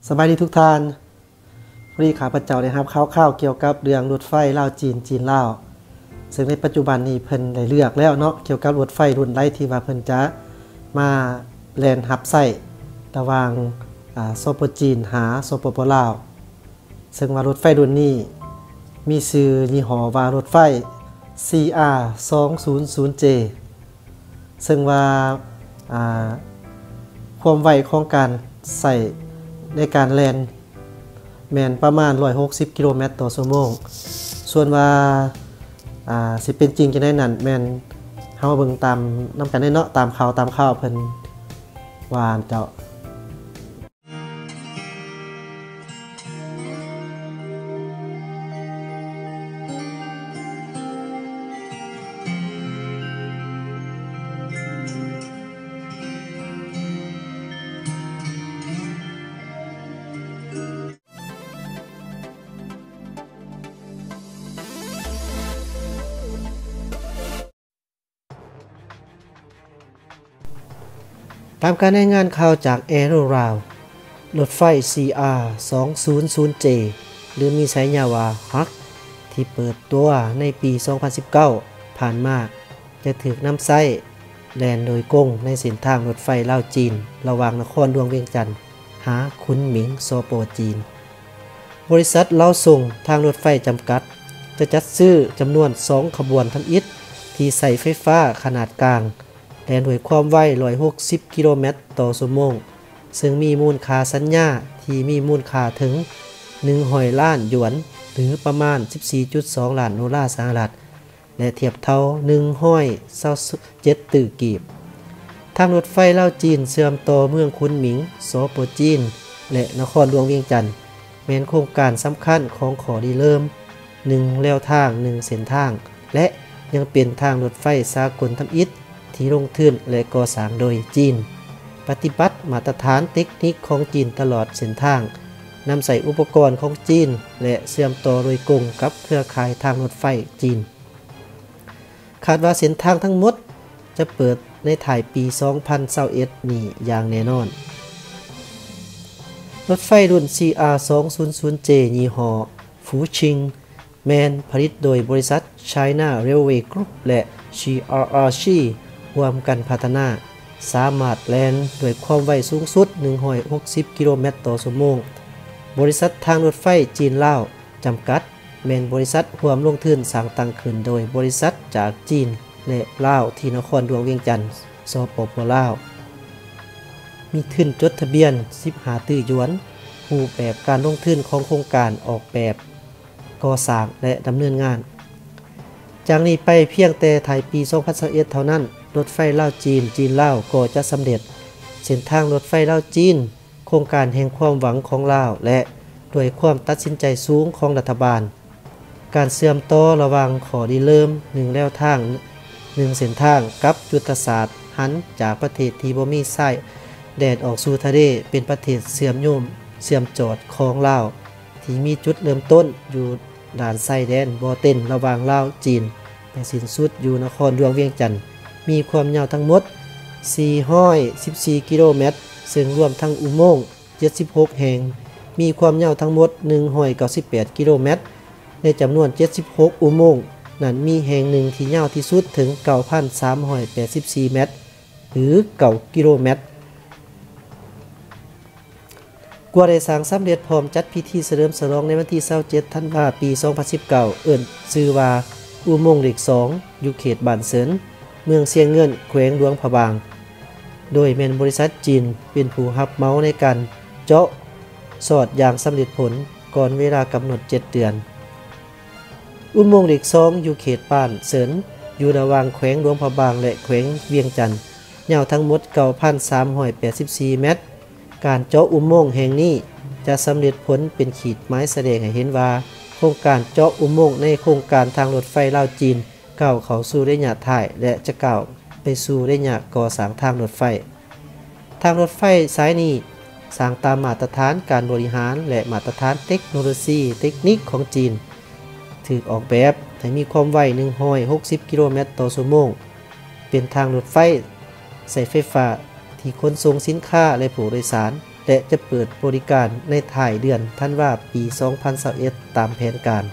สบายดีทุกท่านพอดีข้าพเจ้าได้รับข่าวเกี่ยวกับเรื่องรถไฟลาวจีนลาวซึ่งในปัจจุบันนี้เพิ่นได้เลือกแล้วเนาะเกี่ยวกับรถไฟรุ่นใดที่ว่าเพิ่นจะมาแล่นรับใช้ระหว่างสปป.จีนหาสปป.ลาวซึ่งว่ารถไฟรุ่นนี้มีชื่อยี่ห้อว่ารถไฟ CR200J ซึ่งว่าความไวของการใส่ในการแล่นแม่นประมาณ160กิโลเมตรต่อชั่วโมงส่วนว่าสิเป็นจริงจังได๋นั่นแม่นเฮาเบิ่งตามนำกันได้เนาะตามข่าวเพิ่นว่าเจ้าตามการรายงานข่าวจาก Aerorail รถไฟ CR200J หรือมีฉายาว่า HUC ที่เปิดตัวในปี 2019 ผ่านมาจะถูกนำใช้แล่นโดยกงในเส้นทางรถไฟลาวจีนระหว่างนครหลวงเวียงจันทน์หาคุนหมิงสปป.จีนบริษัทลาวส่งทางรถไฟจำกัดจะจัดซื้อจำนวน2ขบวนทำอิฐที่ใส่ไฟฟ้าขนาดกลางแล่นด้วยความไว160กิโลเมตรต่อชั่วโมงซึ่งมีมูลค่าสัญญาที่มีมูลค่าถึง100ล้านหยวนหรือประมาณ 14.2 ล้านดอลลาร์สหรัฐและเทียบเท่า127ตื้อกีบทางรถไฟลาวจีนเชื่อมต่อเมืองคุนหมิงสปป.จีนและนครหลวงเวียงจันทน์แม้นโครงการสำคัญของขอดีเริ่ม1แนวทาง1เส้นทางและยังเป็นทางรถไฟสากลทำอิฐที่ลงทุนและก่อสร้างโดยจีนปฏิบัติมาตรฐานเทคนิคของจีนตลอดเส้นทางนำใส่อุปกรณ์ของจีนและเชื่อมต่อโดยกงกับเครือข่ายทางรถไฟจีนคาดว่าเส้นทางทั้งหมดจะเปิดในถ่ายปี 2021 นี้อย่างแน่นอนรถไฟรุ่น CR200J ยี่ห้อฟูชิงแมนผลิตโดยบริษัท China Railway Group และ CRRC ร่วมกันพัฒนาสามารถแล่นด้วยความไวสูงสุด160กิโลเมตรต่อชั่วโมงบริษัททางรถไฟจีนลาวจำกัดแม่นบริษัทร่วมลงทุนสร้างตั้งขึ้นโดยบริษัทจากจีนและลาวที่นครหลวงเวียงจันทน์สปป.ลาวมีทุนจดทะเบียน15ตื้อหยวนรูปแบบการลงทุนของโครงการออกแบบก่อสร้างและดำเนินงานจากนี้ไปเพียงแต่ถ่ายปี 2021 เท่านั้นรถไฟลาวจีนลาวก็จะสำเร็จเส้นทางรถไฟลาวจีนโครงการแห่งความหวังของลาวและด้วยความตัดสินใจสูงของรัฐบาลการเชื่อมต่อระหว่างขอดีเริ่ม1แนวทาง1เส้นทางกับยุทธศาสตร์หันจากประเทศที่บ่มีชายแดนออกสู่ทะเลเป็นประเทศเชื่อมจอดของลาวที่มีจุดเริ่มต้นอยู่ด่านชายแดนบ่เต้นระหว่างลาวจีนและสิ้นสุดอยู่นครหลวงเวียงจันทน์มีความยาวทั้งหมด414กิโลเมตรซึ่งรวมทั้งอุโมงค์76แห่งมีความยาวทั้งหมด198กิโลเมตรในจำนวน76อุโมงค์นั้นมีแห่งหนึ่งที่ยาวที่สุดถึง 9,384 เมตรหรือ9กิโลเมตรกว่าได้สร้างสำเร็จพร้อมจัดพิธีเฉลิมฉลองในวันที่27ธันวาคมปี 2019 เอิ้นชื่อว่าอุโมงค์เลข2อยู่เขตบ้านเซินเมืองเซียงเงินแขวงหลวงพะบางโดยแม่นบริษัทจีนเป็นผู้รับเหมาในการเจาะสอดอย่างสำเร็จผลก่อนเวลากำหนด7เดือนอุโมงค์เลข2อยู่เขตบ้านเซินอยู่ระหว่างแขวงหลวงพะบางและแขวงเวียงจันทน์ยาวทั้งหมด 9,384 เมตรการเจาะอุโมงค์แห่งนี้จะสำเร็จผลเป็นขีดหมายแสดงให้เห็นว่าโครงการเจาะอุโมงค์ในโครงการทางรถไฟลาวจีนก้าวเข้าสู่ระยะท้ายและจะก้าวไปสู่ระยะก่อสร้างทางรถไฟสายนี้สร้างตามมาตรฐานการบริหารและมาตรฐานเทคโนโลยีเทคนิคของจีนถูกออกแบบให้มีความไว160กิโลเมตรต่อชั่วโมงเป็นทางรถไฟใช้ไฟฟ้า ที่ขนส่งสินค้าและผู้โดยสาร และจะเปิดบริการในถ่ายเดือนธันวาคมปี 2021 ตามแผนการ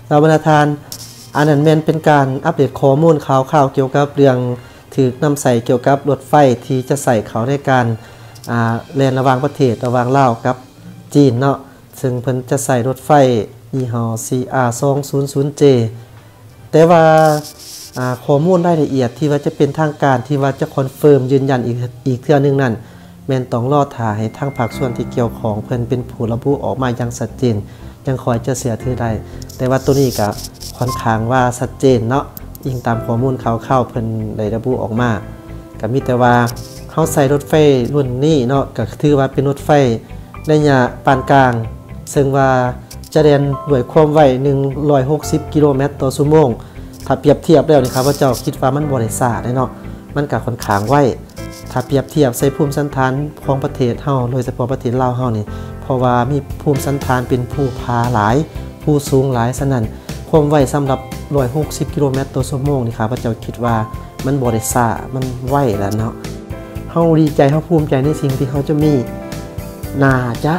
เราบรรทานอันนั้นแม่นเป็นการอัปเดตข้อมูลข่าวเกี่ยวกับเรื่องถือนำใส่เกี่ยวกับรถไฟที่จะใส่เขาในการแล่นระหว่างประเทศระหว่างลาวกับจีนเนาะซึ่งเพิ่นจะใส่รถไฟยี่ห้อ CR200J แต่ว่าข้อมูลรายละเอียดที่ว่าจะเป็นทางการที่ว่าจะคอนเฟิร์มยืนยันอีกเทื่อนึงนั่นแม่นต้องรอท่าให้ทางภาคส่วนที่เกี่ยวข้องเพิ่นเป็นผู้ระบุออกมาอย่างชัดเจนยังคอยจะเสียถือได้แต่ว่าตัวนี้ก็ค่อนข้างว่าชัดเจนเนาะอิงตามข้อมูลข่าวเพิ่นได้ระบุออกมาก็มีแต่ว่าเฮาใส่รถไฟรุ่นนี้เนาะก็ถือว่าเป็นรถไฟระยะปานกลางซึ่งว่าจะเดินด้วยความไว160กิโลเมตรต่อชั่วโมงถ้าเปรียบเทียบแล้วนี่ครับว่าเจ้าคิดว่ามันบ่ได้ช้าเนาะมันก็ค่อนข้างไวถ้าเปรียบเทียบใส่ภูมิสันฐานของประเทศเฮาโดยเฉพาะประเทศลาวเฮานี่เพราะว่ามีภูมิสันฐานเป็นภูผาหลายภูสูงหลายฉะนั้นความไวสำหรับ160กิโลเมตรต่อชั่วโมงนี่ครับว่าเจ้าคิดว่ามันบ่ได้ช้ามันไวแล้วเนาะเฮาดีใจเฮาภูมิใจในสิ่งที่เฮาจะมีน่าจะ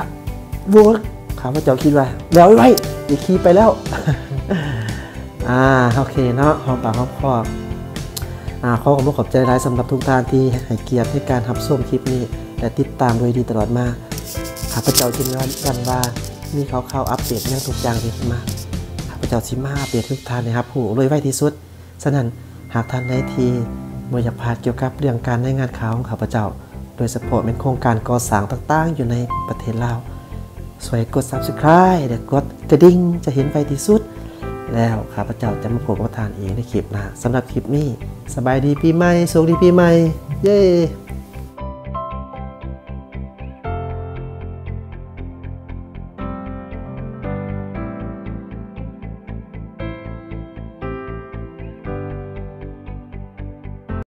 เวิร์กครับว่าเจ้าคิดว่าแล้วไว้อย่าขี่ไปแล้วโอเคเนาะหอมปากหอมคอขอขอบใจหลายสำหรับทุกท่านที่ให้เกียรติในการรับชมคลิปนี้และติดตามโดยดีตลอดมาข้าพเจ้าคิดกันว่ามีข่าวอัปเดตเรื่องทุกอย่างที่มาข้าพเจ้าสิมาอัปเดตทุกท่านนะครับผู้รวยไวที่สุดฉะนั้นหากท่านใดที่บ่อยากพลาดเกี่ยวกับเรื่องการในงานข่าวของข้าพเจ้าโดยเฉพาะเป็นโครงการก่อสร้างต่างๆอยู่ในประเทศลาวสวยกด Subscribe และกดกระดิ่งจะเห็นไวที่สุดแล้วข้าพเจ้าจะมาพบกับท่านเองในคลิปหน้าสำหรับคลิปนี้สบายดีปีใหม่โชคดีปีใหม่เย้